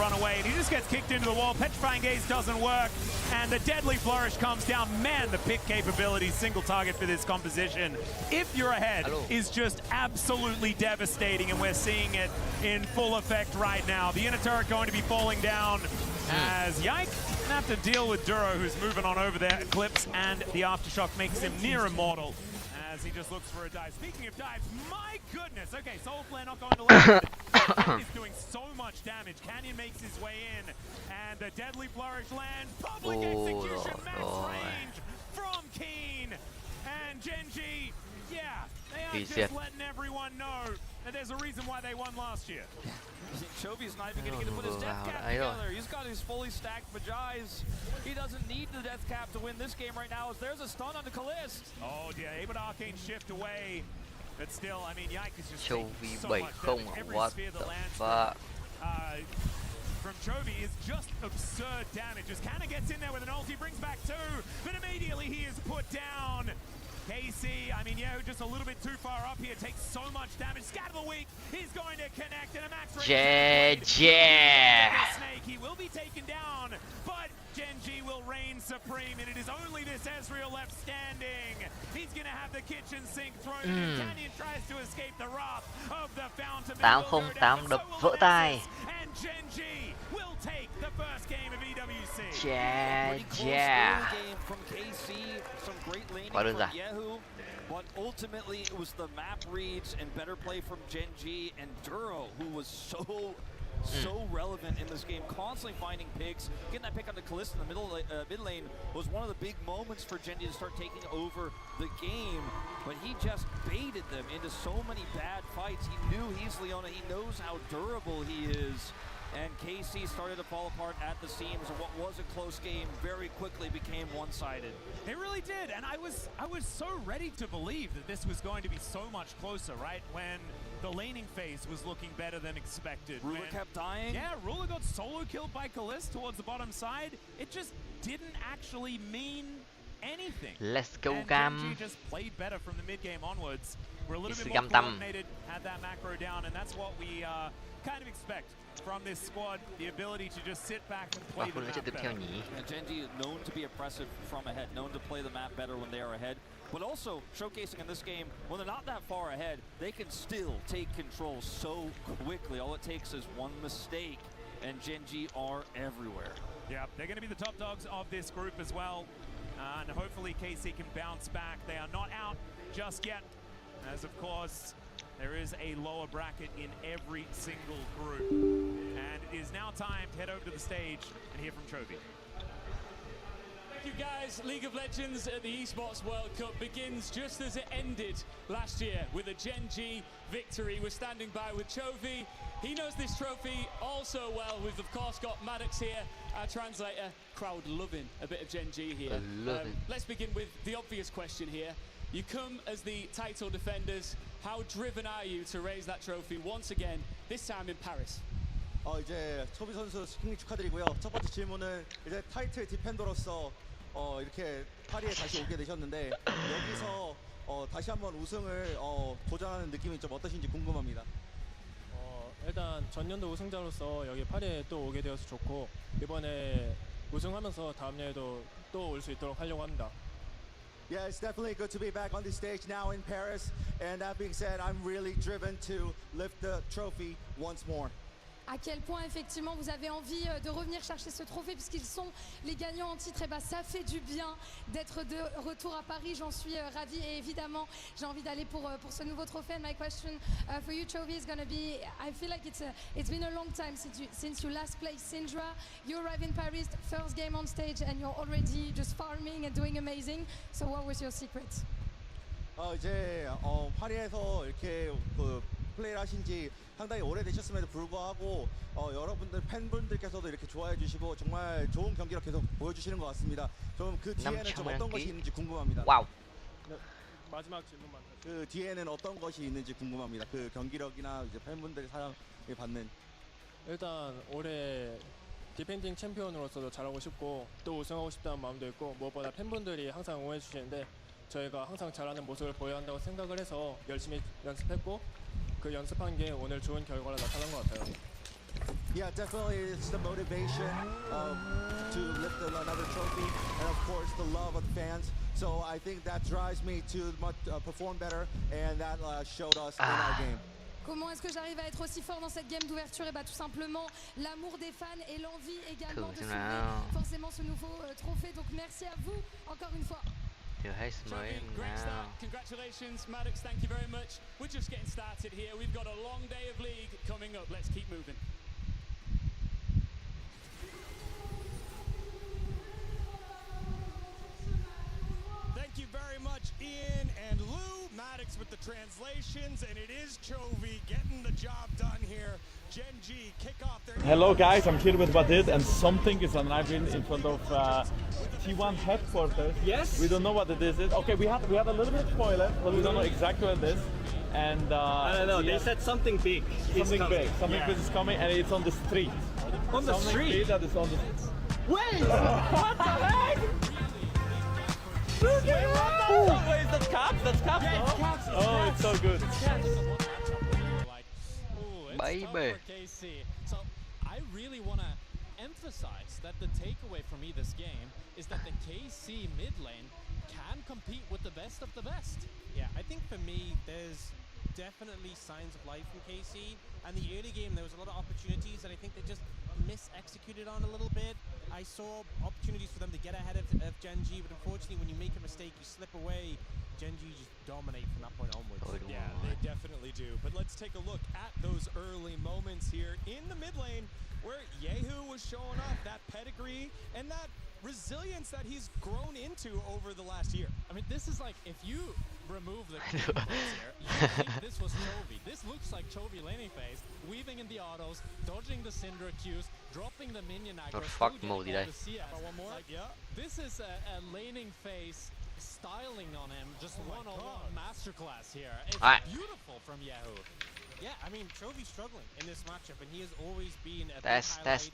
run away, and he just gets kicked into the wall. Petrifying Gaze doesn't work, and the Deadly Flourish comes down. Man, the pick capability, single target for this composition, if you're ahead, is just absolutely devastating, and we're seeing it in full effect right now. The inner turret going to be falling down as Yike have to deal with Duro, who's moving on over there. Eclipse and the Aftershock makes him near immortal as he just looks for a dive. Speaking of dives, my goodness. Okay, Soul Flare not going to land. He's doing so much damage. Canyon makes his way in, and the Deadly Flourish lands. Public execution, max range from Keen. And Genji, yeah, they are just letting everyone know that there's a reason why they won last year. Chovy's not even going to get to put his death cap together. He's got his fully stacked Vajay's. He doesn't need the death cap to win this game right now, as there's a stun on the Kalist. Oh, yeah, able to arcane shift away. But still, I mean, Yike is just Chovy so much damage. Every what sphere the that lands fuck? From Chovy is just absurd damage. As Canna gets in there with an ult, he brings back two, but immediately he is put down. KC, I mean, yeah, just a little bit too far up here, takes so much damage. Scatter the weak, he's going to connect, and a max range. Snake, he will be taken down, but Genji will reign supreme, and it is only this Ezreal left standing. He's going to have the kitchen sink thrown in. Canyon tries to escape the wrath of the fountain. 808 đập vỡ tay. And Genji will take the first game of EWC. From KC, some great laning Quá đơn from giản. Yehu, but ultimately it was the map reads and better play from Genji and Duro, who was so relevant in this game, constantly finding picks. Getting that pick on the Kalista in the mid lane was one of the big moments for Genji to start taking over the game, but he just baited them into so many bad fights. He knew he's Leona, he knows how durable he is, and KC started to fall apart at the seams, and what was a close game very quickly became one-sided. It really did, and I was so ready to believe that this was going to be so much closer, right? When the laning phase was looking better than expected. Ruler kept dying. Yeah, Ruler got solo killed by Kalist towards the bottom side. It just didn't actually mean anything. Let's go, and Cam. Genji just played better from the mid game onwards. We're a little bit more Gam coordinated, had that macro down, and that's what we kind of expect from this squad, the ability to just sit back and play the map better. And Genji is known to be oppressive from ahead, known to play the map better when they are ahead, but also showcasing in this game, when they're not that far ahead, they can still take control so quickly. All it takes is one mistake, and Genji are everywhere. Yeah, they're going to be the top dogs of this group as well, and hopefully KC can bounce back. They are not out just yet, as of course, there is a lower bracket in every single group. And it is now time to head over to the stage and hear from Chovy. Thank you guys. League of Legends at the Esports World Cup begins just as it ended last year with a Genji victory. We're standing by with Chovy. He knows this trophy all so well. We've of course got Maddox here, our translator. Crowd loving a bit of Genji here. Let's begin with the obvious question here. You come as the title defenders. How driven are you to raise that trophy once again, this time in Paris? 이제 초비 선수 승리 축하드리고요. 첫 번째 질문은 이제 타이틀 디펜더로서 이렇게 파리에 다시 오게 되셨는데 여기서 다시 한번 우승을 도전하는 느낌이 좀 어떠신지 궁금합니다. 일단 전년도 우승자로서 여기 파리에 또 오게 되어서 좋고 이번에 우승하면서 다음 년에도 또 올 수 있도록 하려고 합니다. Yeah, it's definitely good to be back on the stage now in Paris. And that being said, I'm really driven to lift the trophy once more. À quel point effectivement vous avez envie de revenir chercher ce trophée puisqu'ils sont les gagnants en titre. Et bah ça fait du bien d'être de retour à Paris, j'en suis ravie et évidemment j'ai envie d'aller pour ce nouveau trophée. And my question for you, Chovy, is gonna be, I feel like it's been a long time since you last played Syndra. You arrive in Paris, first game on stage, and you're already just farming and doing amazing. So what was your secret? 이제 파리에서 이렇게 플레이를 하신지 상당히 오래되셨음에도 불구하고 여러분들 팬분들께서도 이렇게 좋아해 주시고 정말 좋은 경기를 계속 보여주시는 것 같습니다. 좀 그 뒤에는 좀 어떤 것이 있는지 궁금합니다. 와우. 마지막 질문만. 그 뒤에는 어떤 것이 있는지 궁금합니다. 그 경기력이나 이제 팬분들의 사랑을 받는. 일단 올해 디펜딩 챔피언으로서도 잘하고 싶고 또 우승하고 싶다는 마음도 있고 무엇보다 팬분들이 항상 응원해 주시는데 저희가 항상 잘하는 모습을 보여야 한다고 생각을 해서 열심히 연습했고 그 연습한 게 오늘 좋은 결과로 나타난 것 같아요. Yeah, definitely it's the motivation to lift another trophy, and of course the love of the fans. So I think that drives me to perform better, and that showed us in our game. Comment est-ce que j'arrive à être aussi fort dans cette game d'ouverture? Et bah tout simplement l'amour des fans et l'envie également de soulever forcément ce nouveau trophée. Donc merci à vous encore une fois. Great start. Congratulations, Maddox. Thank you very much. We're just getting started here. We've got a long day of league coming up. Let's keep moving. Thank you very much, Ian and Lou. Maddox with the translations, and it is Chovy getting the job done here. Gen G kick off their... Hello guys, I'm here with Badid, and something is arriving in front of T1 headquarters. Yes. We don't know what it is. Okay, we had a little bit of spoiler, but we don't know exactly what it is. And I don't know. They said something big. Something big is coming, and it's on the street. On the street? That is on the. Wait! What the heck? Wait, that's Caps? That's Caps? Yeah, it's Caps. Oh, it's so good. Baby. So I really want to emphasize that the takeaway for me this game is that the KC mid lane can compete with the best of the best. Yeah, I think for me, there's definitely signs of life from KC. And the early game, there was a lot of opportunities that I think they just mis-executed on a little bit. I saw opportunities for them to get ahead of Gen G, but unfortunately, when you make a mistake, you slip away. Gen G just dominate from that point onwards. Yeah, they definitely do. But let's take a look at those early moments here in the mid lane where Yehu was showing off that pedigree and that resilience that he's grown into over the last year. I mean, this is like, if you remove the here, you think this was Chovy. This looks like Chovy laning phase, weaving in the autos, dodging the Syndra Qs, dropping the minion aggro. Fuck mode today. One more? Like, yeah. This is a laning phase styling on him, just one-on-one masterclass here. It's beautiful from Yahoo. Yeah, I mean, Chovy's struggling in this matchup, and he has always been a Test. throughout his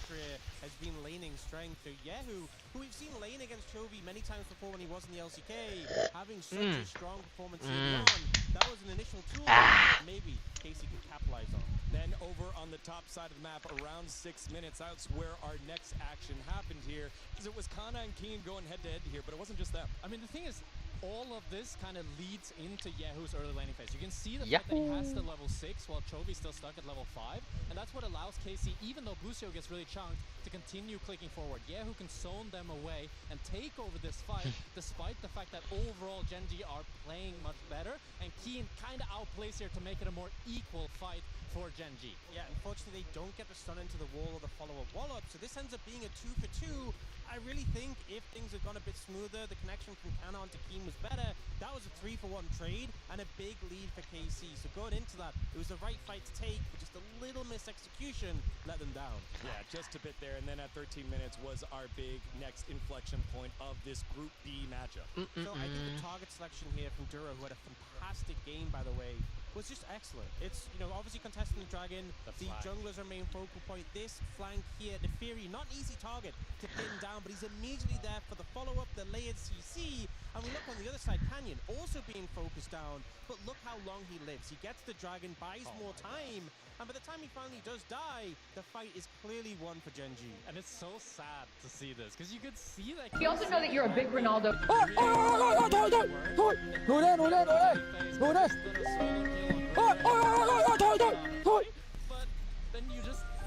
career has been laning strength. So Yahoo, who we've seen lane against Chovy many times before when he was in the LCK, having such a strong performance early on, that was an initial tool that maybe Casey could capitalize on. Then over on the top side of the map, around 6 minutes, that's where our next action happened here. Because it was Kana and Keen going head-to-head here, but it wasn't just them. I mean, the thing is, all of this kind of leads into Yahoo's early laning phase. You can see the fact that he has the level 6 while Chovy's still stuck at level 5. And that's what allows KC, even though Busio gets really chunked, to continue clicking forward. Yahoo can zone them away and take over this fight, despite the fact that overall Gen G are playing much better. And Keen kind of outplays here to make it a more equal fight for Gen G. Yeah, unfortunately, they don't get the stun into the wall or the follow-up wallop, so this ends up being a 2-for-2. I really think if things had gone a bit smoother, the connection from Canon to Keen was better, that was a 3-for-1 trade and a big lead for KC. So going into that, it was the right fight to take, but just a little mis-execution let them down. Yeah, just a bit there, and then at 13 minutes was our big next inflection point of this Group B matchup. So I think the target selection here from Duro, who had a fantastic game, by the way, was just excellent. It's, you know, obviously contesting the dragon, the junglers are main focal point. This flank here, the Fury, not an easy target to pin down, but he's immediately there for the follow-up, the layered CC. And we look on the other side, Canyon also being focused down, but look how long he lives. He gets the dragon, buys more time, and by the time he finally does die, the fight is clearly won for Gen G. And it's so sad to see this, because you could see that. We also know that you're a big Ronaldo.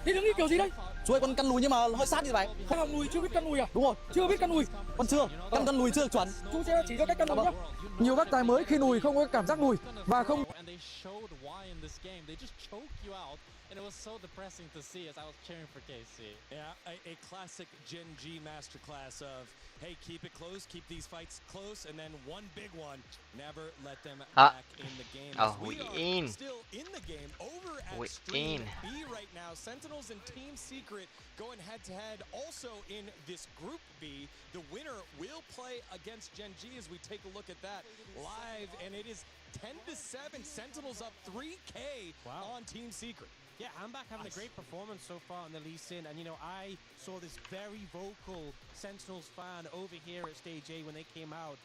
Đi đứng đi kiểu gì đây? Chuối con căn lùi nhưng mà hơi sát như vậy. Không làm lùi, chưa biết căn lùi à? Đúng rồi. Chưa biết căn lùi. Con chưa. Căn lùi chưa chuẩn. Chú sẽ chỉ cho cách căn lùi nhá. Nhiều các tài mới khi lùi không có cảm giác lùi và không. And they showed why in this game. They just choke you out. And it was so depressing to see as I was cheering for KC. Yeah, a classic Gen G masterclass of, hey, keep it close, keep these fights close, and then one big one, never let them back in the game. We are still in the game over at Stream B right now. Sentinels and Team Secret going head-to-head. Also in this Group B, the winner will play against Gen G as we take a look at that live, and it is 10-7. Sentinels up 3K on Team Secret. Yeah, Hambak having a great performance so far in the Lee Sin, and you know, I saw this very vocal Sentinels fan over here at Stage A when they came out.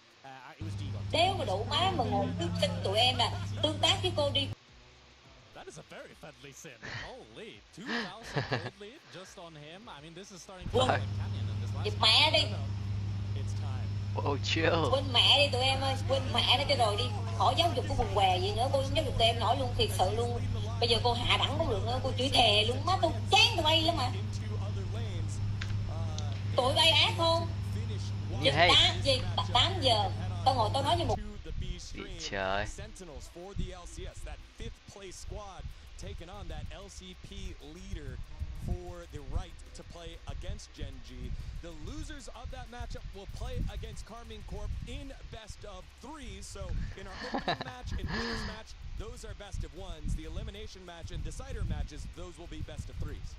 It was D-Gon. Đéo mà đủ má mà ngồi trước chân tụi em à, tương tác với cô đi. That is a very friendly sim. Holy, 2,000 gold lead just on him. I mean, this is starting to look like Canyon in this last Dịp mẹ đi. It's time. Oh, chill. Quên mẹ đi tụi em ơi, quên mẹ nó cho rồi đi. Khỏi giáo dục của quần què gì nữa, cô giáo dục tụi em nổi luôn, thiệt sự luôn. Bây giờ cô hạ đẳng cũng được nữa, cô chửi thề luôn, má tôi chán tụi bay lắm mà. Tụi bay ác không? Chừng 8 giờ, tao ngồi tao nói như một... Trời. Sentinels for the LCS, that 5th place squad taking on that LCP leader for the right to play against Gen G. The losers of that matchup will play against Karmine Corp in best of 3. So in our opening match and winners match, those are best of 1s. The elimination match and decider matches, those will be best of 3s.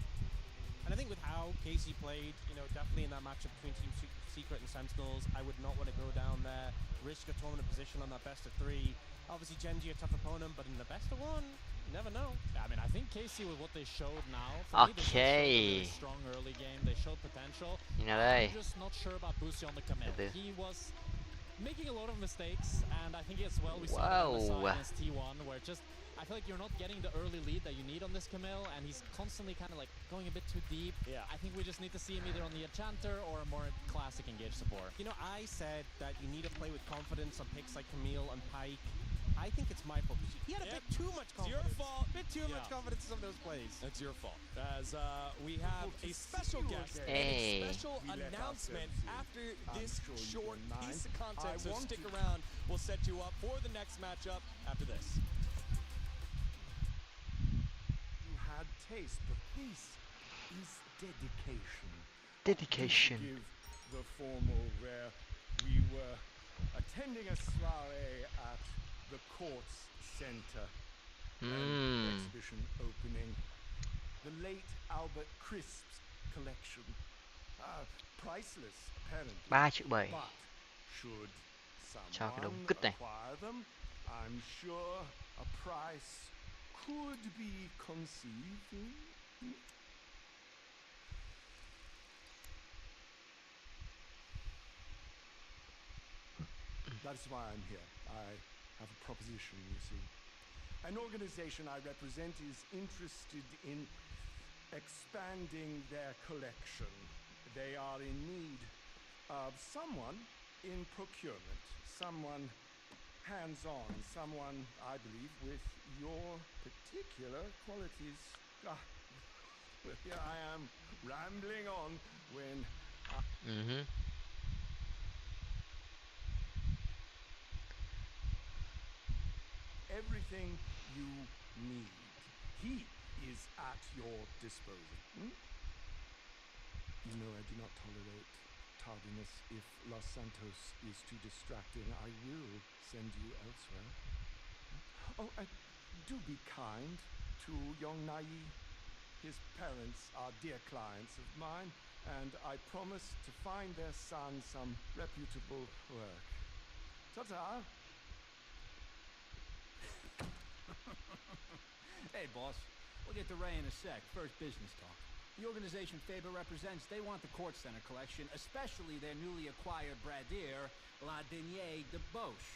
And I think with how Casey played, you know, definitely in that matchup between Team Secret and Sentinels, I would not want to go down there, risk a tournament position on that best of 3. Obviously, Gen G a tough opponent, but in the best of 1, you never know. I mean, I think Casey with what they showed now, Okay. a strong early game, they showed potential. I'm just not sure about Boosie on the commit. He was making a lot of mistakes, and I think as well we saw that against T1, where just I feel like you're not getting the early lead that you need on this Camille, and he's constantly kind of like going a bit too deep. Yeah. I think we just need to see him either on the Enchanter or a more classic engaged support. You know, I said that you need to play with confidence on picks like Camille and Pike. I think it's my fault. He had a bit too much confidence. It's your fault. A bit too much confidence in some of those plays. It's your fault. As we have a special guest and a special announcement after this short piece of content. So stick around. We'll set you up for the next matchup after this. You had taste, but this is dedication. Dedication. Give the formal where we were attending a soiree at the Courts Center. Exhibition opening. The late Albert Crisp's collection. Priceless, apparently. 3 chữ 7. But should Cho cái someone đống cứt này. acquire them, I'm sure a price could be conceived. That's why I'm here. I have a proposition, you see. An organization I represent is interested in expanding their collection. They are in need of someone in procurement, someone hands-on, someone, I believe, with your particular qualities. Well, here I am, rambling on when everything you need. He is at your disposal. You know I do not tolerate tardiness. If Los Santos is too distracting, I will send you elsewhere. Oh, do be kind to young Nai. His parents are dear clients of mine, and I promise to find their son some reputable work. Ta-ta! Hey, boss. We'll get to Ray in a sec. First business talk. The organization Faber represents, they want the Court Center collection, especially their newly acquired Bradier, La Denier de Boche.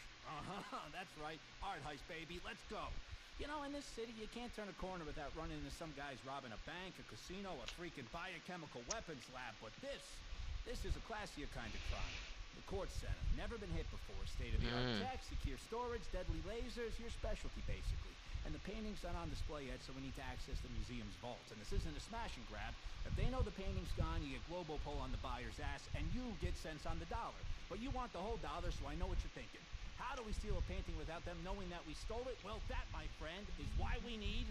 That's right. Art heist, baby. Let's go. You know, in this city, you can't turn a corner without running into some guys robbing a bank, a casino, a freaking biochemical weapons lab. But this is a classier kind of crime. The Court Center. Never been hit before. State-of-the-art tech, secure storage, deadly lasers, your specialty, basically. And the painting's not on display yet, so we need to access the museum's vault. And this isn't a smash and grab. If they know the painting's gone, you get global pull on the buyer's ass, and you get cents on the dollar. But you want the whole dollar, so I know what you're thinking. How do we steal a painting without them knowing that we stole it? Well, that, my friend, is why we need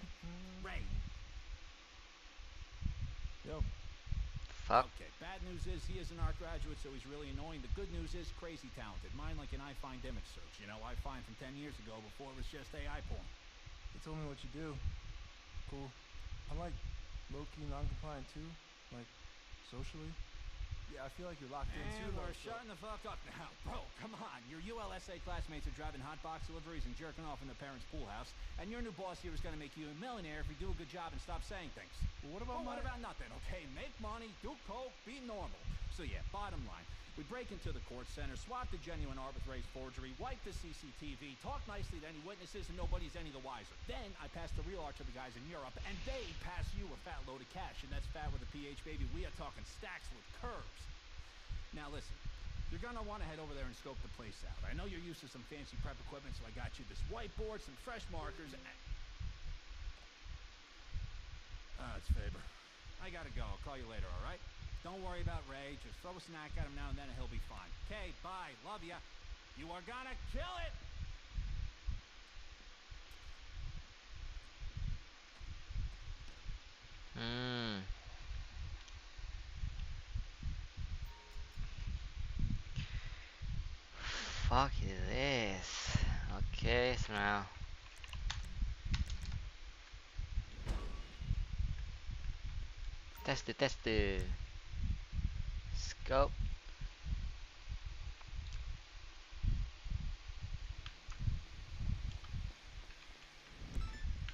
Ray. Yo. Fuck. Okay, bad news is he is an art graduate, so he's really annoying. The good news is crazy talented. Mine like an I find image search. You know, I find from 10 years ago before it was just AI porn. They told me what you do. Cool. I'm like low-key non-compliant too, like socially. Yeah, I feel like you're locked in too. And we're shutting the fuck up now. Bro, come on. Your ULSA classmates are driving hot box deliveries and jerking off in their parents' pool house, and your new boss here is going to make you a millionaire if you do a good job and stop saying things. Well, what about what about nothing, okay? Make money, do coke, be normal. So yeah, bottom line. We break into the court center, swap the genuine art with Ray's forgery, wipe the CCTV, talk nicely to any witnesses, and nobody's any the wiser. Then I pass the real art to the guys in Europe, and they pass you a fat load of cash, and that's fat with a PH, baby. We are talking stacks with curves. Now listen, you're gonna want to head over there and scope the place out. I know you're used to some fancy prep equipment, so I got you this whiteboard, some fresh markers, and... it's Faber. I gotta go. I'll call you later, all right? Don't worry about Ray. Just throw a snack at him now and then and he'll be fine. Okay, bye. Love ya. You are gonna kill it! Fuck this. Okay, so now test the scope.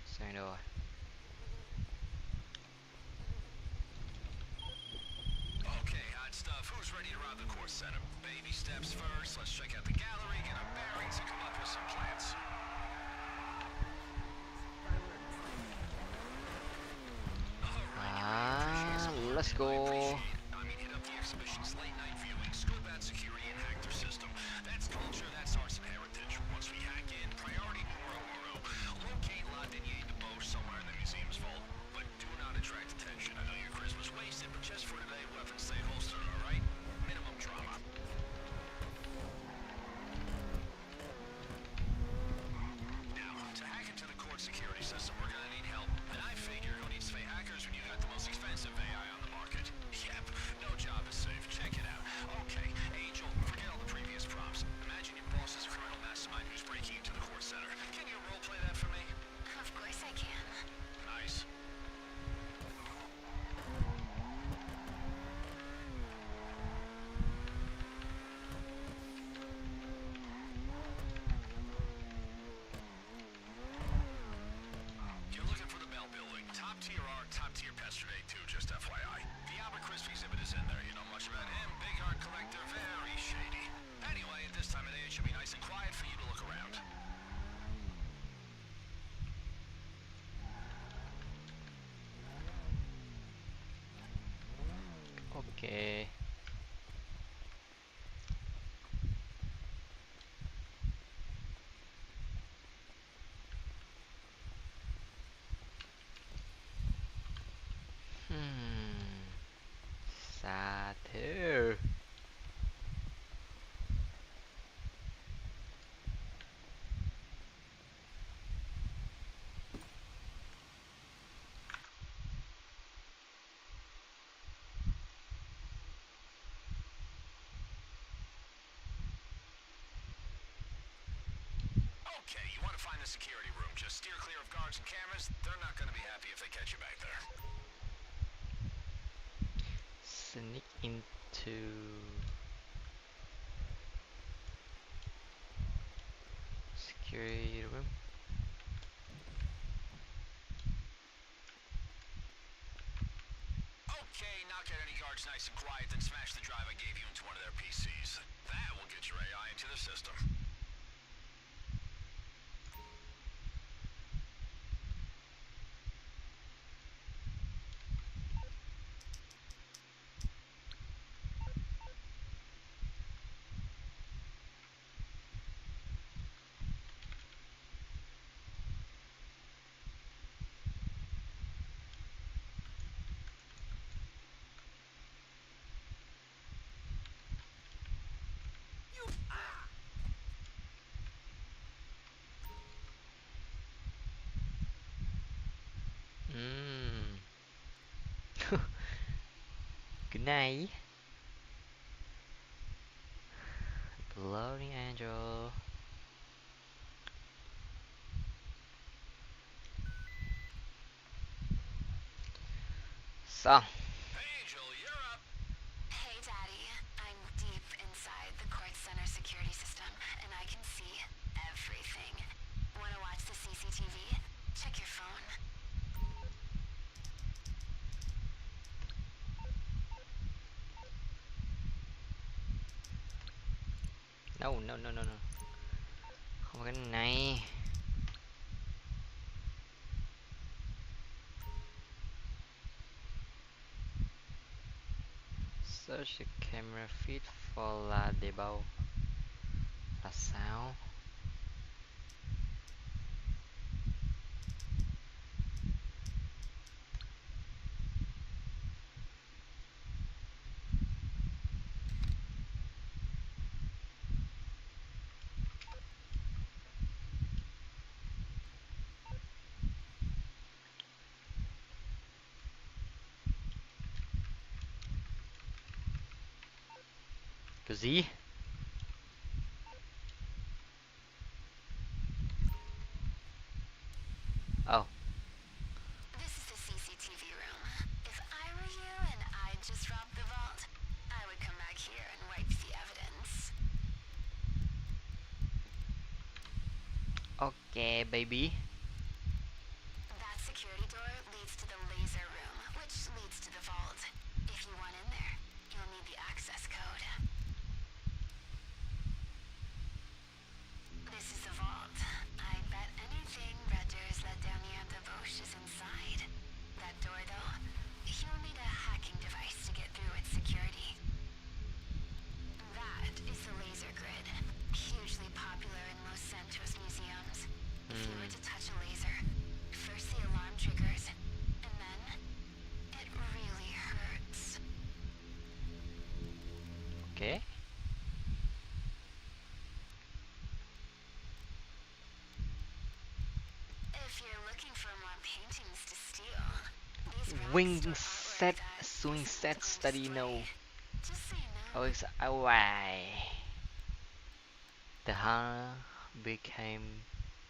Saying over. Okay, hot stuff. Who's ready to rob the course center? Baby steps first. Let's check out the gallery, get our bearings, and come up with some plans. Let's go. I mean, hit up the exhibition's late night viewing, scope out security, and hack their system. That's culture, that's arts and heritage. Once we hack in, priority numero uno. Locate La Denier de Boche somewhere in the museum's vault. But do not attract attention. I know your charisma's wasted, but just for today, weapons stay holstered, alright? Minimum drama. Now, to hack into the court security system, we're gonna need help. And I figure who needs to pay hackers when you got the most expensive AI on the market? Yep, no job is safe. Check it out. Okay, Angel, forget all the previous prompts. Imagine your boss is a criminal mastermind who's breaking into the court center. Can you roleplay that for me? Of course I can. Nice. You're looking for the Bell Building. Top tier art, top tier pester day too, just FYI. The Albert Crisp exhibit is in there. You know much about him? Big art collector, very shady. Anyway, at this time of day, it should be nice and quiet for you to look around. Okay. Satu. Okay, you want to find the security room. Just steer clear of guards and cameras. They're not going to be happy if they catch you back there. Sneak into security room. Okay, knock out any guards nice and quiet, then smash the drive I gave you into one of their PCs. That will get your AI into the system. Good night. Bloody angel. So. Angel, you're up. Hey, Daddy. I'm deep inside the court center security system, and I can see everything. Want to watch the CCTV? Check your phone. No, no, no, no, no. Không có cái này. Search the camera feed for La Debo. Là sao? Cái gì? Oh. This is the CCTV room. If I were you and I just robbed the vault, I would come back here and wipe the evidence. Okay, baby. That security door leads to the laser room, which leads to the vault. If you want in there, you'll need the access code. This is the vault. I bet anything Rader's La Dernière Debauche is inside. That door, though, you'll need a hacking device to get through its security. That is the laser grid, hugely popular in Los Santos museums. If you were to touch a laser, first the alarm triggers, and then it really hurts. Okay. If you're looking for more paintings to steal, these Wing set, swing set, study no. just so you know. Oh, it's away. The hunter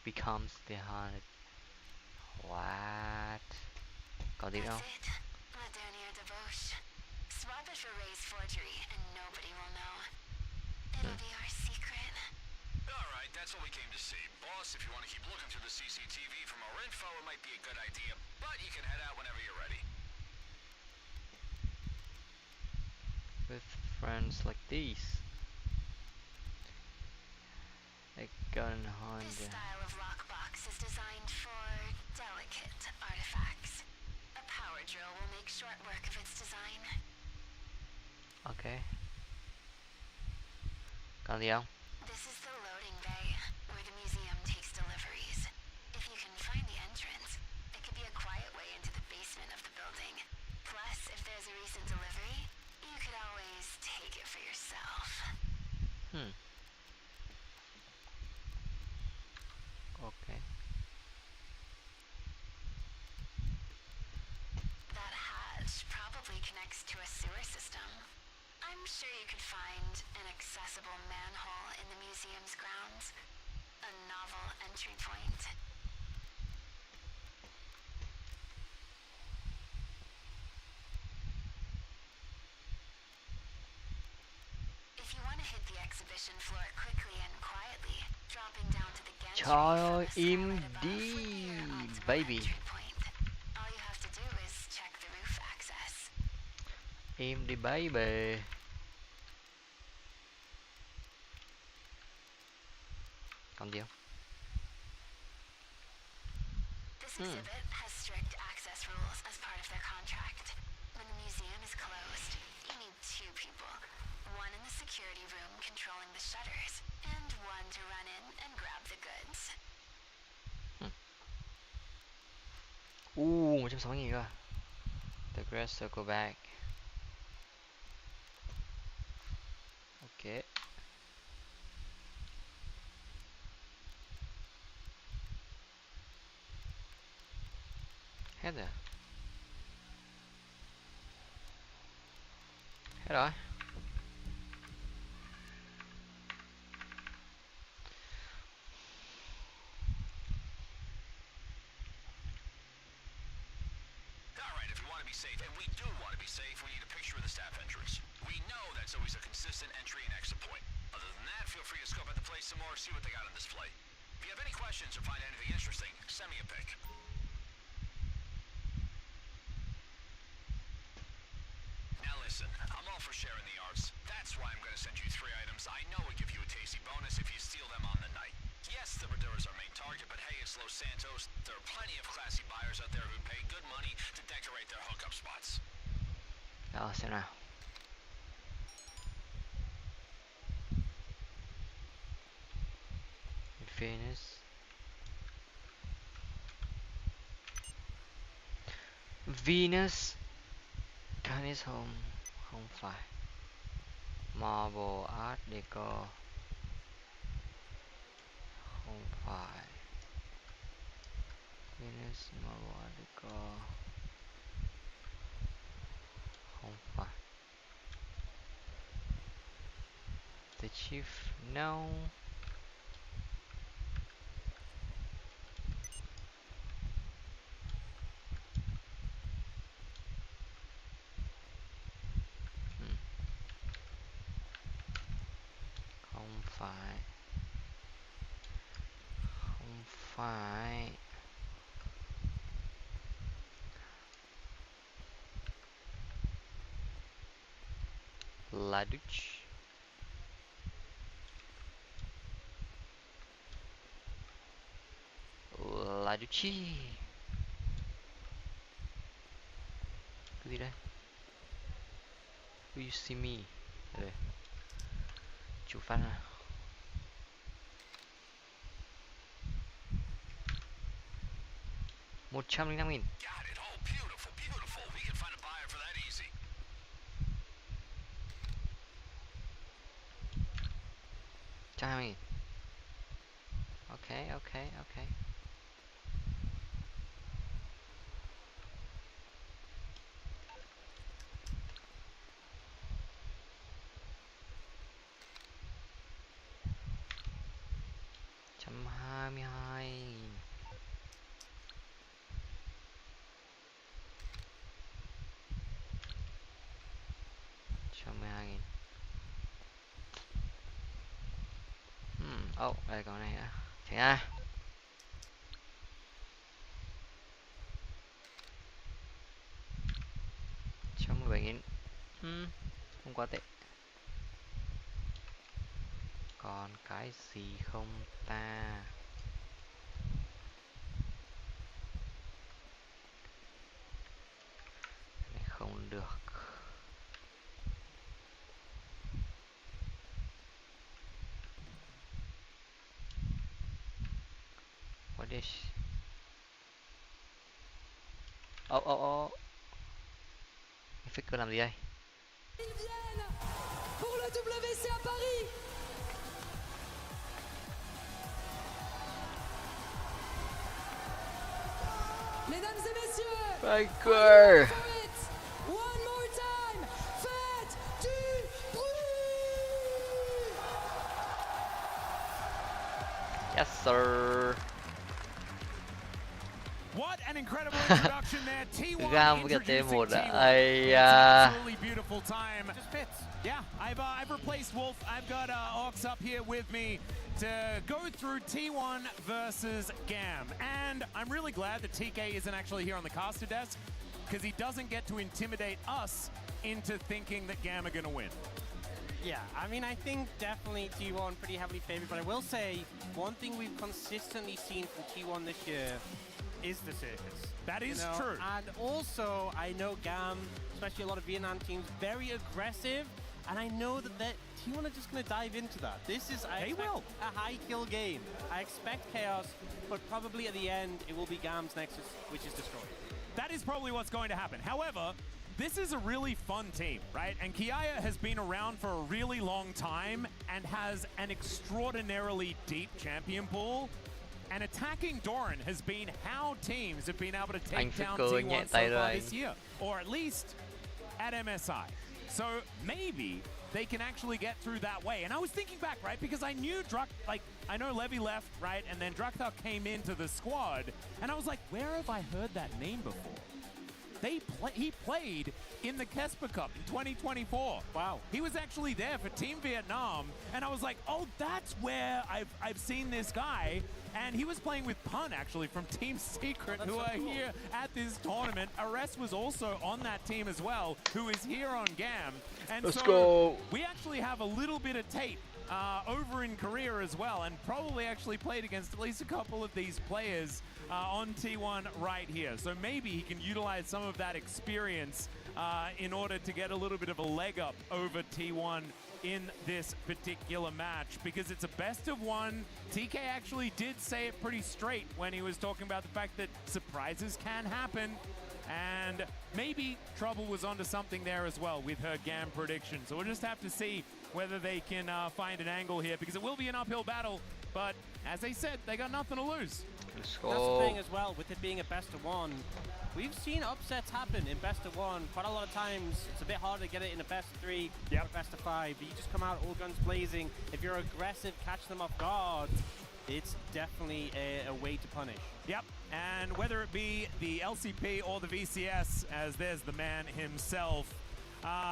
becomes the hunted. What? Còn tiếp không? That's it. La Dernière Debauche. Swap it for Ray's forgery, and nobody will know. It'll be our secret. Alright, that's what we came to see. Boss, if you want to keep looking through the CCTV for more info, it might be a good idea, but you can head out whenever you're ready. With friends like these. A gun This Honda. style of lockbox is designed for delicate artifacts. A power drill will make short work of its design. Okay. Còn gì không? This is the loading bay, where the museum takes deliveries. If you can find the entrance, it could be a quiet way into the basement of the building. Plus, if there's a recent delivery, you could always take it for yourself. Okay. That hatch probably connects to a sewer system. I'm sure you could find an accessible manhole in the museum's grounds. A novel entry point. If you want to hit the exhibition floor quickly and quietly, dropping down to the gantry Trời from ơi, the sky im right above đi, would be your optimal baby. entry point. All you have to do is check the roof access. Im đi baby. Còn gì không? This exhibit has strict access rules as part of their contract. When the museum is closed, you need two people. One in the security room controlling the shutters, and one to run in and grab the goods. 160.000 cơ. The Great Circle Back. Okay. Hết rồi. Hết rồi. Alright, if you want to be safe, and we do want to be safe, we need a picture of the staff entrance. We know that's always a consistent entry and exit point. Other than that, feel free to scope out the place some more, see what they got on display. If you have any questions or find anything interesting, send me a pic. Now listen, I'm all for sharing the arts. That's why I'm going to send you 3 items I know would give you a taste easy bonus if you steal them on the night. Yes, the Maduras are main target, but hey, it's Los Santos. There are plenty of classy buyers out there who pay good money to decorate their hookup spots. Rồi xem nào. Venus. Venus. Canis Home. Không phải. Marble Art Decor. Không phải. Venus Marble Art Decor. Không phải. The Chief, no. Không phải. Không phải. Laduch. Laducci. Cái gì đây? Will you see me? Đây. Chủ phát à? $105.000. Got it. Oh, beautiful, beautiful. We can find a buyer for that easy. $120.000. Okay, okay, okay. $122.000. Oh, đây còn này nữa. Thế à. $117.000. Không quá tệ. Còn cái gì không ta? Này không được. What is? Oh oh oh. Faker làm gì đây? Ils viennent pour le WC à Paris. Mesdames et messieurs, Faker. one more time, faites du bruit. Yes sir. What an incredible introduction there. T1 Gam cái introducing T1 T1. ai It's an absolutely beautiful time. Just fits. Yeah, I've replaced Wolf. I've got Ox up here with me to go through T1 versus Gam. And I'm really glad that TK isn't actually here on the caster desk, because he doesn't get to intimidate us into thinking that Gam are going to win. Yeah, I mean, I think definitely T1 pretty heavily favored, but I will say one thing we've consistently seen from T1 this year is the circus. That is true. And also, I know GAM, especially a lot of Vietnam teams, very aggressive, and I know that T1 are just going to dive into that. This is a high kill game. I expect chaos, but probably at the end, it will be GAM's Nexus, which is destroyed. That is probably what's going to happen. However, this is a really fun team, right? And Kiaya has been around for a really long time and has an extraordinarily deep champion pool. And attacking Doran has been how teams have been able to take down T1 so far this year. Or at least at MSI. So maybe they can actually get through that way. And I was thinking back, right? Because I knew I know Levy left, right? And then Drakthar came into the squad. And I was like, where have I heard that name before? He played in the Kesper Cup in 2024. Wow. He was actually there for Team Vietnam. And I was like, oh, that's where I've seen this guy. And he was playing with Pun, actually, from Team Secret, who are here at this tournament. Ares was also on that team as well, who is here on GAM. And Let's so go. we actually have a little bit of tape over in Korea as well, and probably actually played against at least a couple of these players on T1 right here. So maybe he can utilize some of that experience in order to get a little bit of a leg up over T1 in this particular match, because it's a best of one. TK actually did say it pretty straight when he was talking about the fact that surprises can happen, and maybe Trouble was onto something there as well with her GAM prediction. So we'll just have to see whether they can find an angle here, because it will be an uphill battle, but as they said, they got nothing to lose. That's the thing as well, with it being a best of one. We've seen upsets happen in best of one. Quite a lot of times, it's a bit harder to get it in a best of three or a best of five. But you just come out all guns blazing. If you're aggressive, catch them off guard, it's definitely a way to punish. Yep, and whether it be the LCP or the VCS, as there's the man himself,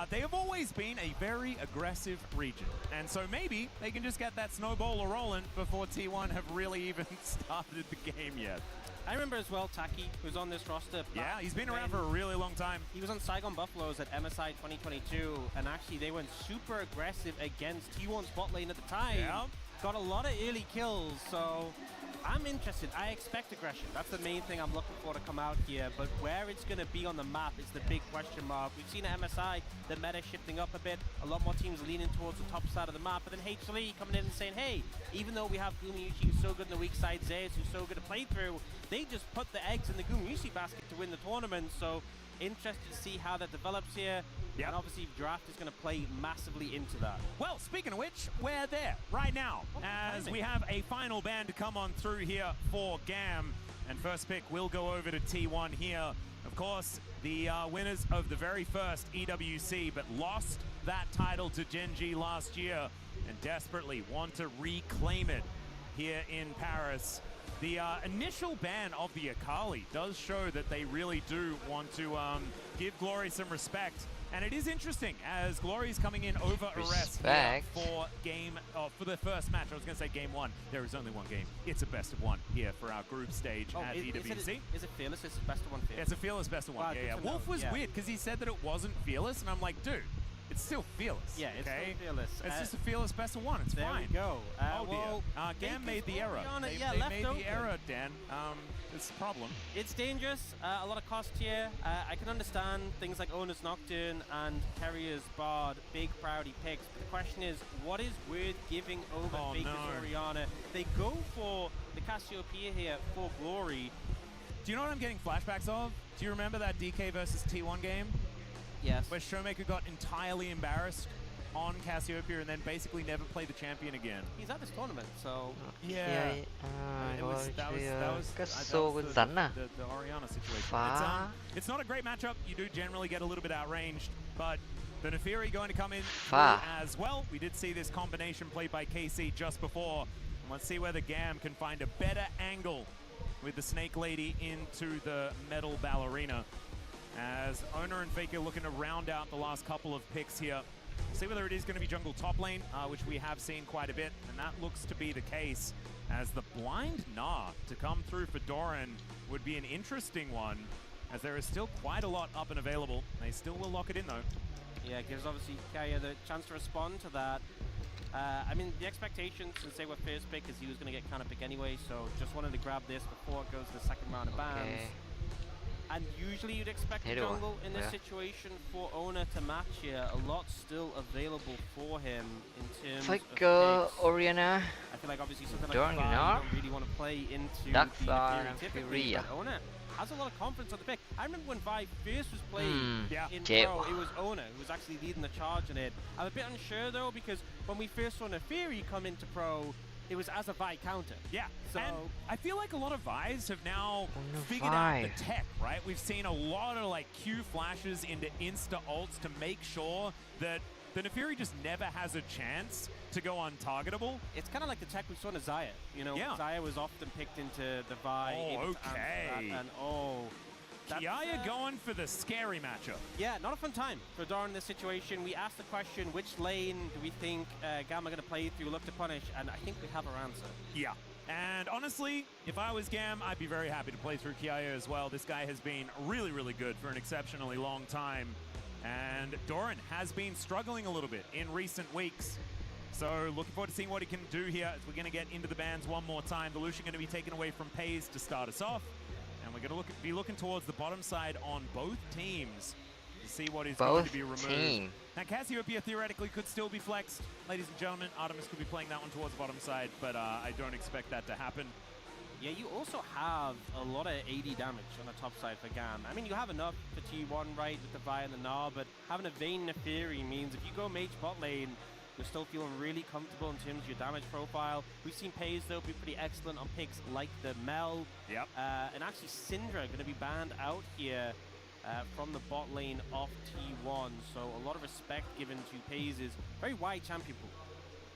they have always been a very aggressive region. And so maybe they can just get that snowball rolling before T1 have really even started the game yet. I remember as well, Taki was on this roster. Yeah, he's been around for a really long time. He was on Saigon Buffaloes at MSI 2022, and actually they went super aggressive against T1 spot lane at the time. Yeah. Got a lot of early kills, so I'm interested. I expect aggression. That's the main thing I'm looking for to come out here, but where it's going to be on the map is the big question mark. We've seen at MSI, the meta shifting up a bit, a lot more teams leaning towards the top side of the map, but then HLE coming in and saying, hey, even though we have Gumayushi who's so good in the weak side, Zeus who's so good at playthrough, they just put the eggs in the Gumayushi basket to win the tournament, so interested to see how that develops here. Yep. And obviously draft is going to play massively into that. Well, speaking of which, we're there right now as we have a final band to come on through here for GAM. And first pick will go over to T1 here. Of course, the winners of the very first EWC, but lost that title to Gen G last year and desperately want to reclaim it here in Paris. The initial ban of the Akali does show that they really do want to give Glory some respect. And it is interesting as Glory's coming in over arrest here for the first match. I was going to say game one. There is only one game. It's a best of one here for our group stage at EWC. Is it fearless? It's a best of one fearless. It's a fearless best of one. Wow, yeah. Wolf was weird because he said that it wasn't fearless, and I'm like, dude, it's still fearless. Yeah, it's okay? still fearless. It's just a fearless best of one. It's there fine. There we go. Oh dear. GAM made the error. They made the error, Dan. It's a problem. It's dangerous. A lot of cost here. I can understand things like Owner's Nocturne and Carrier's Bard, big priority picks. But the question is, what is worth giving over Faker's Orianna? They go for the Cassiopeia here for Glory. Do you know what I'm getting flashbacks of? Do you remember that DK versus T1 game? Yes. Where Showmaker got entirely embarrassed on Cassiopeia and then basically never played the champion again. He's at this tournament, so yeah. That was the Orianna situation. It's not a great matchup. You do generally get a little bit outranged, but the Nefiri going to come in as well. We did see this combination played by KC just before. And let's see whether GAM can find a better angle with the Snake Lady into the Metal Ballerina. As Owner and Faker looking to round out the last couple of picks here. See whether it is going to be jungle top lane, which we have seen quite a bit, and that looks to be the case, as the blind Gnar to come through for Doran would be an interesting one, as there is still quite a lot up and available. They still will lock it in, though. Yeah, it gives obviously Kaya the chance to respond to that. I mean, the expectation since they were first pick is he was going to get kind of pick anyway, so just wanted to grab this before it goes to the second round of bans. And usually you'd expect a jungle in this situation for Owner to match here. A lot still available for him in terms of picks. Orianna. I feel like obviously something like that you don't really want to play into the typically, but Owner has a lot of confidence on the pick. I remember when Vi first was playing in Pro, it was Owner who was actually leading the charge in it. I'm a bit unsure though, because when we first saw Nefiri come into Pro, it was as a Vi counter. Yeah, so and I feel like a lot of Vi's have now figured out the tech, right? We've seen a lot of like Q flashes into insta ults to make sure that the Nefiri just never has a chance to go untargetable. It's kind of like the tech we saw in Xayah. You know, Xayah was often picked into the Vi. Oh, okay. Kiaya going for the scary matchup. Yeah, not a fun time for Doran in this situation. We asked the question, which lane do we think GAM are going to play through, look to punish, and I think we have our answer. Yeah, and honestly, if I was GAM, I'd be very happy to play through Kiaya as well. This guy has been really, really good for an exceptionally long time, and Doran has been struggling a little bit in recent weeks. So looking forward to seeing what he can do here as we're going to get into the bans one more time. The Lucian going to be taken away from Pays to start us off. And we're going to be looking towards the bottom side on both teams to see what is going to be removed. Now Cassiopeia theoretically could still be flexed. Ladies and gentlemen, Artemis could be playing that one towards the bottom side, but I don't expect that to happen. Yeah, you also have a lot of AD damage on the top side for GAM. I mean, you have enough for T1, right, with the Vi and the Gnar, but having a Vayne Neferi means if you go mage bot lane, you're still feeling really comfortable in terms of your damage profile. We've seen Pays, though, be pretty excellent on picks like the Mel. Yep. And actually, Syndra going to be banned out here from the bot lane off T1. So a lot of respect given to Pays' very wide champion pool.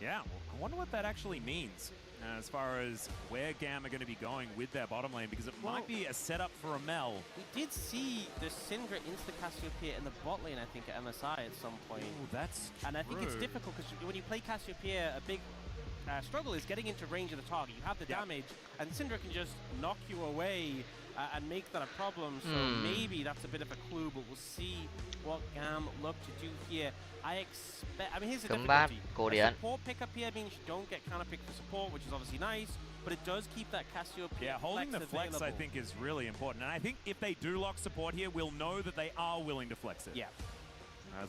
Yeah, well, I wonder what that actually means as far as where GAM are going to be going with their bottom lane, because it might be a setup for a Mel. We did see the Syndra into the Cassiopeia in the bot lane, I think, at MSI at some point. Oh, that's true. And I think it's difficult because when you play Cassiopeia, a big struggle is getting into range of the target. You have the damage, and Syndra can just knock you away and make that a problem. So maybe that's a bit of a clue, but we'll see what GAM look to do here. I mean, here's the difficulty. A support pickup here means you don't get counter pick for support, which is obviously nice, but it does keep that Cassiopeia holding the flex, available. I think, is really important. And I think if they do lock support here, we'll know that they are willing to flex it. Yeah.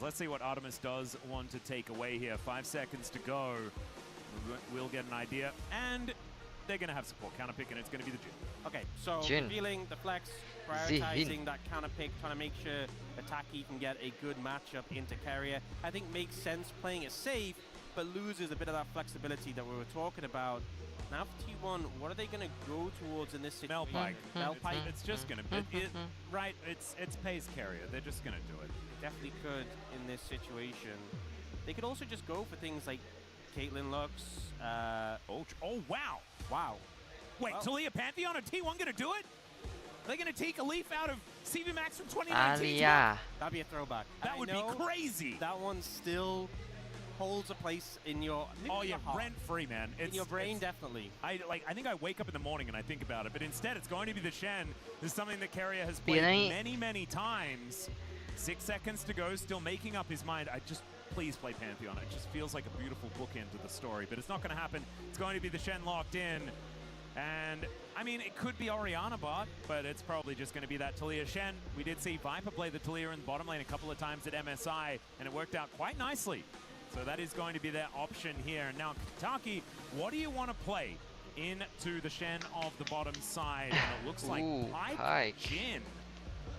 Let's see what Artemis does want to take away here. 5 seconds to go. We'll get an idea. And they're going to have support counter pick, and it's going to be the Jhin. Okay, so revealing the flex, prioritizing that counter pick, trying to make sure Taki can get a good matchup into carrier. I think makes sense playing it safe, but loses a bit of that flexibility that we were talking about. Now for T1, what are they going to go towards in this situation? Melpike. It's just going to be right. It's Pays carrier. They're just going to do it. They definitely could in this situation. They could also just go for things like Caitlyn Lux. Oh wow! Wow. Wait, Talia Pantheon or T1 going to do it? Are they going to take a leaf out of CV Max from 2019? That'd be a throwback. That would be crazy. That one still holds a place in your rent free, man. In your brain, definitely. I think I wake up in the morning and I think about it, but instead it's going to be the Shen. This is something that Carrier has played many times. 6 seconds to go, still making up his mind. Please play Pantheon. It just feels like a beautiful bookend to the story, but it's not going to happen. It's going to be the Shen locked in. And, I mean, it could be Orianna bot, but it's probably just going to be that Talia Shen. We did see Viper play the Talia in the bottom lane a couple of times at MSI, and it worked out quite nicely. So that is going to be their option here. Now, Taki, what do you want to play into the Shen of the bottom side? And it looks like Pyke Jhin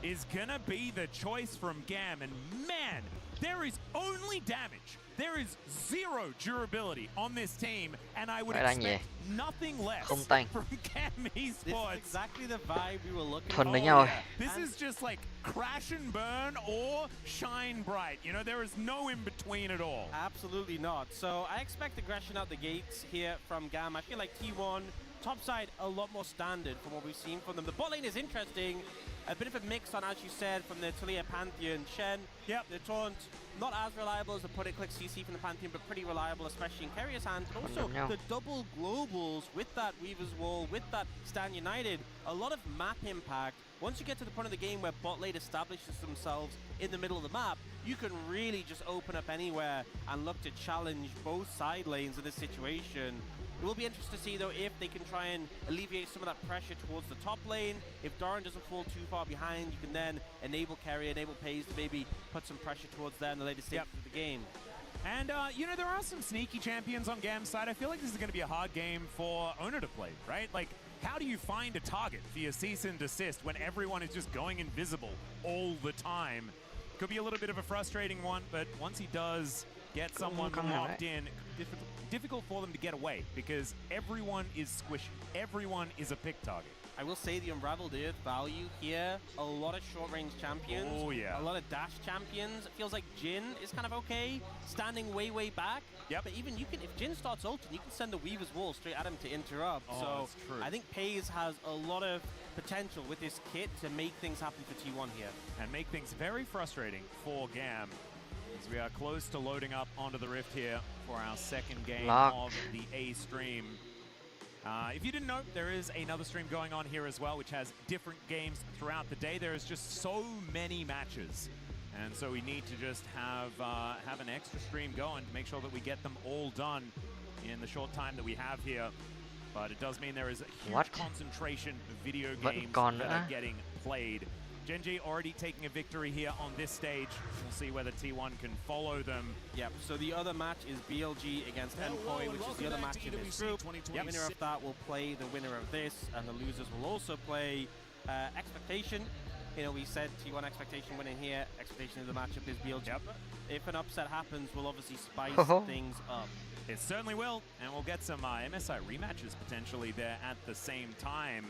is going to be the choice from GAM. And, man, there is only damage. There is zero durability on this team, and I would expect nothing less from GAM Esports. This is exactly the vibe we were looking for. This is just like crash and burn or shine bright. You know, there is no in between at all. Absolutely not. So I expect aggression out the gates here from GAM. I feel like T1, top side, a lot more standard from what we've seen from them. The bot lane is interesting. A bit of a mix on, as you said, from the Talia Pantheon. Shen, the taunt, not as reliable as the put-it-click CC from the Pantheon, but pretty reliable, especially in Carrier's hands. But also the double globals with that Weaver's Wall, with that Stand United, a lot of map impact. Once you get to the point of the game where bot lane establishes themselves in the middle of the map, you can really just open up anywhere and look to challenge both side lanes in this situation. It will be interesting to see, though, if they can try and alleviate some of that pressure towards the top lane. If Doran doesn't fall too far behind, you can then enable Carrier, enable Pays to maybe put some pressure towards there in the later stages of the game. And, you know, there are some sneaky champions on GAM's side. I feel like this is going to be a hard game for Owner to play, right? Like, how do you find a target for your cease and desist when everyone is just going invisible all the time? Could be a little bit of a frustrating one, but once he does get someone locked in, difficult for them to get away because everyone is squishy. Everyone is a pick target. I will say the Unraveled Earth value here, a lot of short-range champions. Oh, yeah. A lot of dash champions. It feels like Jhin is kind of okay, standing way back. Yep. But even you can, if Jhin starts ulting, you can send the Weaver's Wall straight at him to interrupt. Oh, so that's true. I think Pays has a lot of potential with this kit to make things happen for T1 here. And make things very frustrating for GAM. As we are close to loading up onto the Rift here for our second game of the A stream. If you didn't know, there is another stream going on here as well, which has different games throughout the day. There is just so many matches. And so we need to just have an extra stream going to make sure that we get them all done in the short time that we have here. But it does mean there is a huge concentration of video games that are getting played. Gen.G already taking a victory here on this stage. We'll see whether T1 can follow them. Yep, so the other match is BLG against MKOI, which is the other match in this group. The winner of that will play the winner of this, and the losers will also play Expectation. You know, we said T1 Expectation winning here. Expectation of the matchup is BLG. Yep. If an upset happens, we'll obviously spice things up. It certainly will, and we'll get some MSI rematches potentially there at the same time.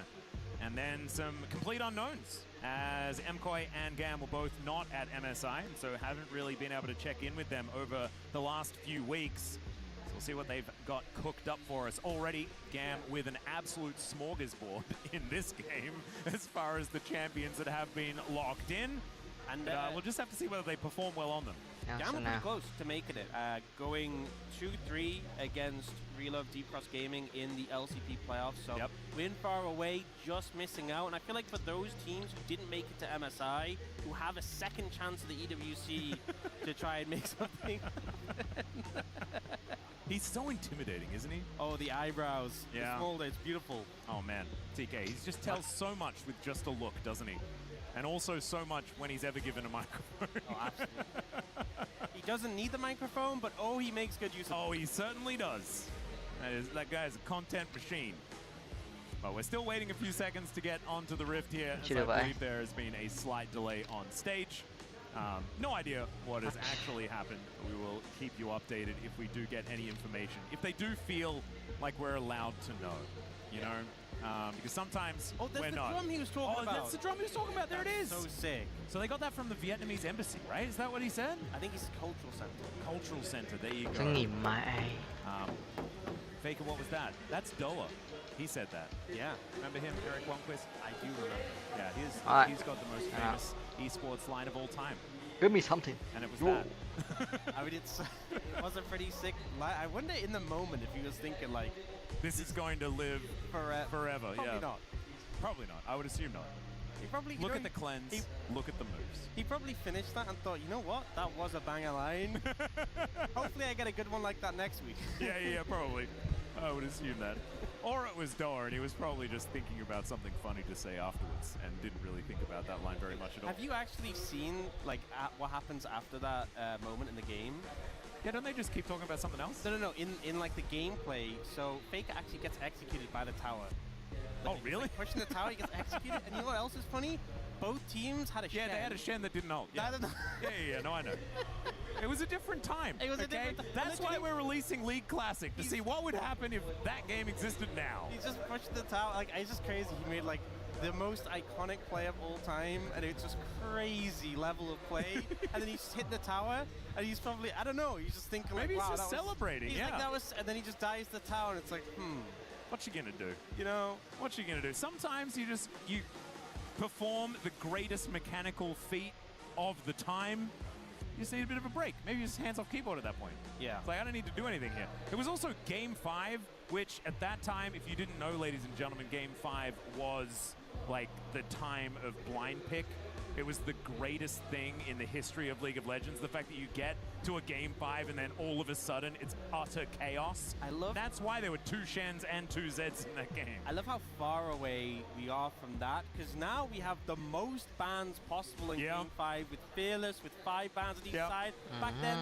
And then some complete unknowns, as MKOI and GAM were both not at MSI, and so haven't really been able to check in with them over the last few weeks. So we'll see what they've got cooked up for us. Already, GAM with an absolute smorgasbord in this game as far as the champions that have been locked in. And we'll just have to see whether they perform well on them. GAM were pretty close to making it, going 2-3 against Relove Deep Cross Gaming in the LCP playoffs. So win far away, just missing out. And I feel like for those teams who didn't make it to MSI, who have a second chance at the EWC to try and make something He's so intimidating, isn't he? Oh, the eyebrows. Yeah. The smolder, it's beautiful. Oh, man. TK, he just tells so much with just a look, doesn't he? And also so much when he's ever given a microphone. Oh, absolutely. He doesn't need the microphone, but oh, he makes good use of it. Oh, he certainly does. That guy is a content machine. But we're still waiting a few seconds to get onto the Rift here, as I believe there has been a slight delay on stage. No idea what has actually happened. We will keep you updated if we do get any information. If they do feel like we're allowed to know, you know? Because sometimes we're not. Oh, that's the drum he was talking about. That's the drum he was talking about. There it is. So sick. So they got that from the Vietnamese embassy, right? Is that what he said? I think it's cultural center. Cultural center. There you go. Faker, what was that? That's Doa. He said that. Yeah. Remember him, Eric Lundqvist? I do remember. Yeah, he's got the most famous esports line of all time. Give me something. And it was that. I mean, it was a pretty sick line. I wonder in the moment if he was thinking like, this is going to live forever. Probably not. Probably not. I would assume not. He probably look at the cleanse. Look at the moves. He probably finished that and thought, you know what? That was a banger line. Hopefully, I get a good one like that next week. yeah, probably. I would assume that. Or it was Doa, and he was probably just thinking about something funny to say afterwards, and didn't really think about that line very much at all. Have you actually seen like what happens after that moment in the game? Yeah, don't they just keep talking about something else? No. In like the gameplay, so Faker actually gets executed by the tower. Oh, really? Like, pushing the tower, he gets executed. And you know what else is funny? Both teams had a Shen. Yeah, they had a Shen that didn't ult. Yeah, no, I know. It was a different time. It was a different time. That's why we're releasing League Classic, to see what would happen if that game existed now. He just pushed the tower. Like, it's just crazy. He made like the most iconic play of all time, and it's just crazy level of play. And then he's hit the tower, and he's probably, I don't know, he's just thinking maybe like, wow, he's just celebrating. He's like, that was, and then he just dives the tower, and it's like, what's you gonna do? You know, what's you gonna do? Sometimes you perform the greatest mechanical feat of the time. You just need a bit of a break. Maybe just hands off keyboard at that point. Yeah. It's like, I don't need to do anything here. It was also Game 5, which at that time, if you didn't know, ladies and gentlemen, Game 5 was like the time of blind pick. It was the greatest thing in the history of League of Legends. The fact that you get to a Game 5 and then all of a sudden it's utter chaos. That's why there were 2 Shens and 2 Zeds in that game. I love how far away we are from that, because now we have the most bans possible in Game 5 with Fearless, with 5 bans on each side. Back then,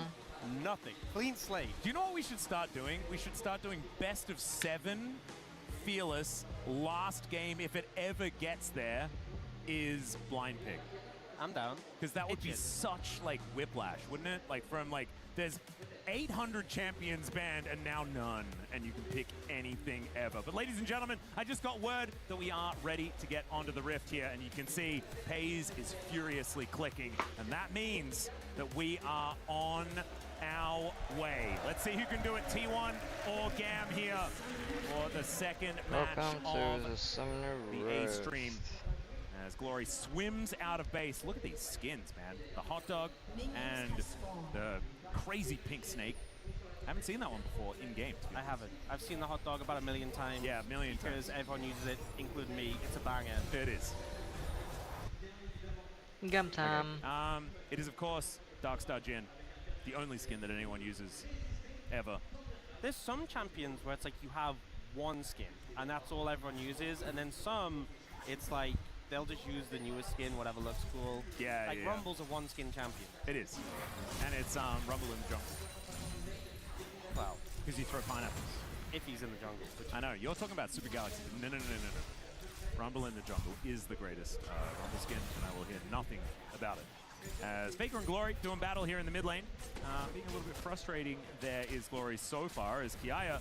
nothing. Clean slate. Do you know what we should start doing? We should start doing best of 7 Fearless. Last game, if it ever gets there, is blind pick. I'm down. Because that would be such like whiplash, wouldn't it? Like from like, there's 800 champions banned and now none, and you can pick anything ever. But ladies and gentlemen, I just got word that we are ready to get onto the Rift here, and you can see Pays is furiously clicking, and that means that we are on our way. Let's see who can do it, T1 or GAM here for the second match of the Summoner the A-Stream. As Glory swims out of base. Look at these skins, man. The hot dog and the crazy pink snake. I haven't seen that one before in game. I haven't. I've seen the hot dog about 1 million times. Yeah, 1 million times. Because everyone uses it, including me. It's a banger. It is. Gam time. Okay. It is, of course, Darkstar Jin, the only skin that anyone uses ever. There's some champions where it's like you have one skin, and that's all everyone uses, and then some, it's like they'll just use the newest skin, whatever looks cool. Yeah, like yeah. Rumble's a one-skin champion. It is. And it's Rumble in the jungle. Well, because you throw pineapples. If he's in the jungle. I know, you're talking about Super Galaxy. No. Rumble in the jungle is the greatest Rumble skin, and I will hear nothing about it. As Faker and Glory doing battle here in the mid lane. Being a little bit frustrating there is Glory so far, as Kiaya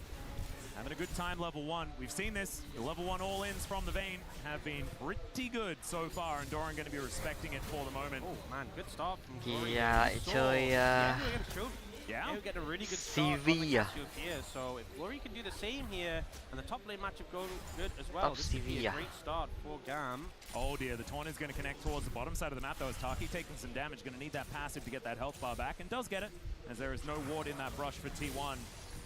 having a good time level 1. We've seen this. The level 1 all-ins from the Vayne have been pretty good so far, and Doran going to be respecting it for the moment. Oh man, good start from Glory. Yeah, lại chơi Yeah, he'll get a really good start CV à? here. So if Glory can do the same here, and the top lane matchup go good as well, Top this could be CV a à? great start for Gam. Oh dear, the Taunt is going to connect towards the bottom side of the map though, as Taki taking some damage, going to need that passive to get that health bar back, and does get it, as there is no ward in that brush for T1.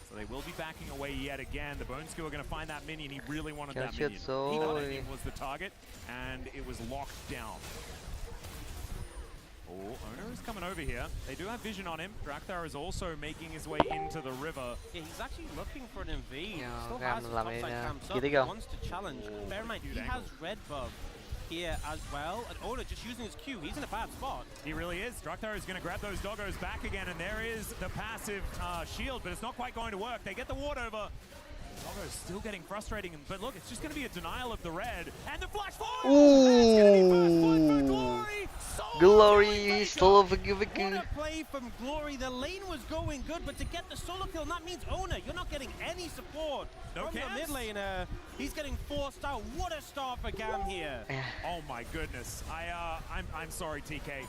So they will be backing away yet again. The Bone Skewer are going to find that minion. He really wanted that minion. He got it, it was the target, and it was locked down. Oh, Owner is coming over here. They do have vision on him. Drakthar is also making his way into the river. Yeah, he's actually looking for an invade. Yeah, Still Gam has his làm topside bên, camps kia up. tí He kìa. wants to challenge. Bear in mind, he has red buff here as well. And Oda just using his Q. He's in a bad spot. He really is. Drakthar is going to grab those doggos back again, and there is the passive shield, but it's not quite going to work. They get the ward over. Doggo's still getting frustrating, but look, it's just going to be a denial of the red. And the flash forward! Ooh. Glory, solo victory. What a play from Glory. The lane was going good, but to get the solo kill, that means Ona, you're not getting any support from your mid laner. He's getting forced out. What a start for Gam here. Oh my goodness. I'm sorry, TK.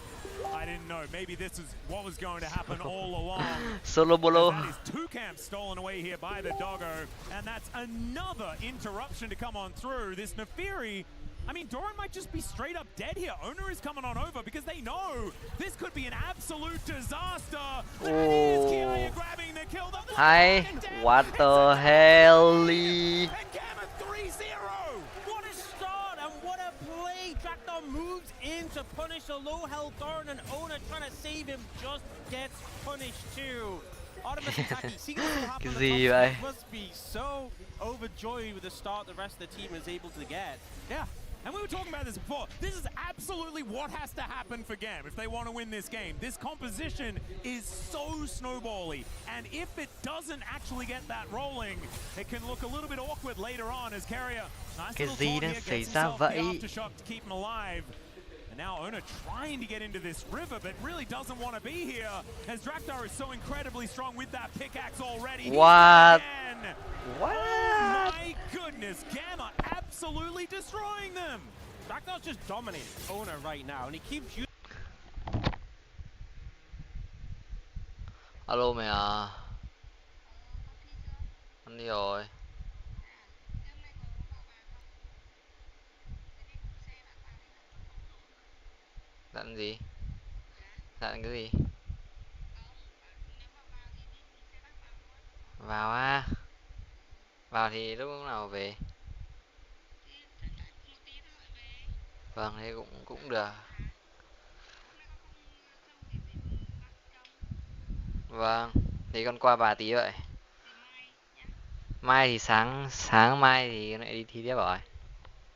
I didn't know. Maybe this is what was going to happen all along. Solo bolo. That is 2 camps stolen away here by the doggo, and that's another interruption to come on through. This Nefiri, I mean, Doran might just be straight up dead here. Owner is coming on over because they know this could be an absolute disaster. There it is, Kiaya grabbing the kill. Hi, what the hell? And Gamma 3-0. What a start and what a play. Drakthar moves in to punish a low health Doran, and Ona trying to save him just gets punished too. Artemis and Taki seeing this all happen on the top side must be so overjoyed with the start the rest of the team is able to get. Yeah. And we were talking about this before. This is absolutely what has to happen for Gam if they want to win this game. This composition is so snowbally, and if it doesn't actually get that rolling, it can look a little bit awkward later on as Carrier. Nice little taunt here, gets himself the aftershock to keep him alive. And now Ona trying to get into this river, but really doesn't want to be here, as Drakthar is so incredibly strong with that pickaxe already. What? What? Oh my goodness, Gamma absolutely destroying them. Draktar's just dominating Ona right now, and he keeps using. Alo mày à? Anh đi rồi. Dặn gì? Dặn cái gì? Vào á. Vào thì lúc nào về? Vâng, thế cũng được. Vâng, thì con qua bà tí vậy. Mai thì sáng mai thì lại đi thi tiếp rồi.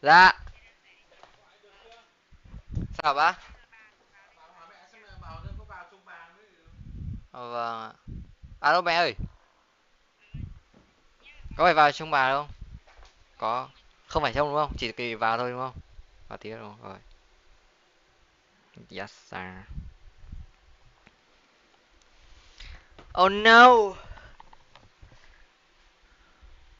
Dạ. Sao bác? Vâng ạ. Alo mẹ ơi. Có phải vào trong bà không? Có. Không phải trong đúng không? Chỉ kỳ vào thôi đúng không? Vào tí đúng rồi. Yes sir. Oh no.